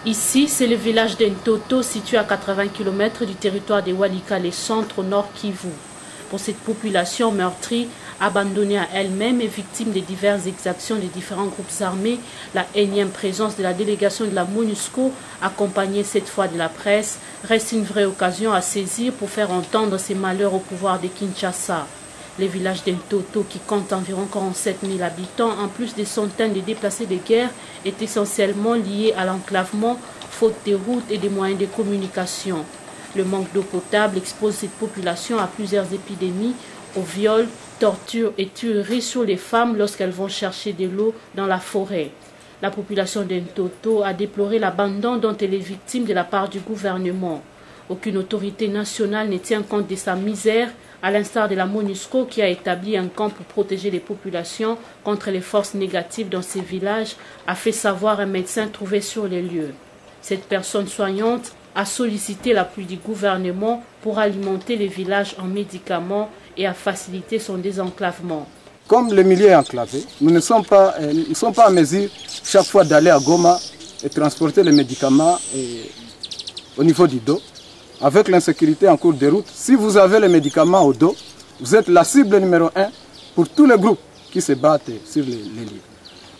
Ici, c'est le village d'Entoto, situé à 80 km du territoire de Walikale Centre, au nord Kivu. Pour cette population meurtrie, abandonnée à elle-même et victime des diverses exactions des différents groupes armés, la énième présence de la délégation de la MONUSCO, accompagnée cette fois de la presse, reste une vraie occasion à saisir pour faire entendre ces malheurs au pouvoir de Kinshasa. Le village d'Entoto, qui compte environ 47 000 habitants, en plus des centaines de déplacés de guerre, est essentiellement lié à l'enclavement, faute de routes et des moyens de communication. Le manque d'eau potable expose cette population à plusieurs épidémies, aux viols, tortures et tueries sur les femmes lorsqu'elles vont chercher de l'eau dans la forêt. La population d'Entoto a déploré l'abandon dont elle est victime de la part du gouvernement. Aucune autorité nationale ne tient compte de sa misère, à l'instar de la MONUSCO qui a établi un camp pour protéger les populations contre les forces négatives dans ces villages, a fait savoir un médecin trouvé sur les lieux. Cette personne soignante a sollicité l'appui du gouvernement pour alimenter les villages en médicaments et à faciliter son désenclavement. Comme le milieu est enclavé, nous ne sommes pas en mesure chaque fois d'aller à Goma et transporter les médicaments au niveau du dos. Avec l'insécurité en cours de route, si vous avez les médicaments au dos, vous êtes la cible numéro 1 pour tous les groupes qui se battent sur les lieux.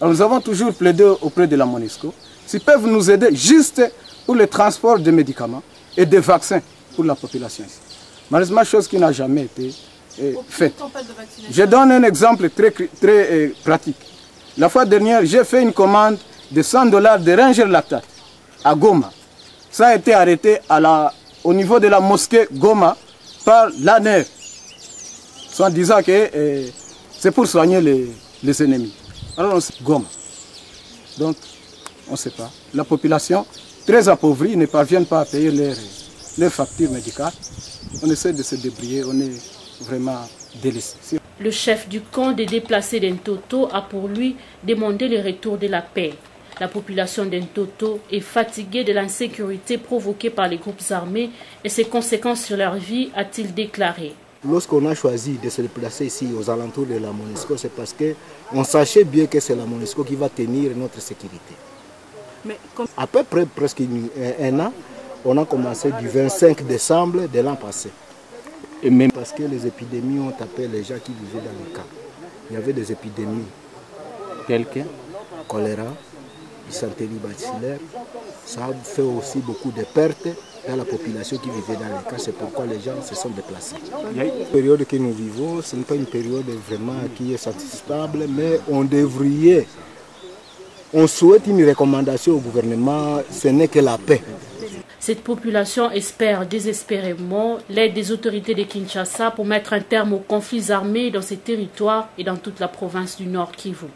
Alors nous avons toujours plaidé auprès de la MONUSCO s'ils peuvent nous aider juste pour le transport des médicaments et des vaccins pour la population ici. Malheureusement, chose qui n'a jamais été faite. Je donne un exemple très pratique. La fois dernière, j'ai fait une commande de $100 de Ranger Lactate à Goma. Ça a été arrêté au niveau de la mosquée Goma par l'ANER, en disant que c'est pour soigner les ennemis. Alors, Goma. Donc, on ne sait pas. La population, très appauvrie, ne parvient pas à payer leurs factures médicales. On essaie de se débrouiller, on est vraiment délaissé. Le chef du camp des déplacés d'Entoto a pour lui demandé le retour de la paix. La population d'Entoto est fatiguée de l'insécurité provoquée par les groupes armés et ses conséquences sur leur vie, a-t-il déclaré. Lorsqu'on a choisi de se déplacer ici aux alentours de la MONUSCO, c'est parce qu'on sachait bien que c'est la MONUSCO qui va tenir notre sécurité. Mais à peu près presque un an, on a commencé du 25 décembre de l'an passé. Et même parce que les épidémies ont tapé les gens qui vivaient dans le camp. Il y avait des épidémies telles que choléra, dysenterie bacillaire. Ça a fait aussi beaucoup de pertes dans la population qui vivait dans les camps. C'est pourquoi les gens se sont déplacés. La période que nous vivons, ce n'est pas une période vraiment qui est satisfaisante, mais on souhaite une recommandation au gouvernement, ce n'est que la paix. Cette population espère désespérément l'aide des autorités de Kinshasa pour mettre un terme aux conflits armés dans ces territoires et dans toute la province du Nord Kivu.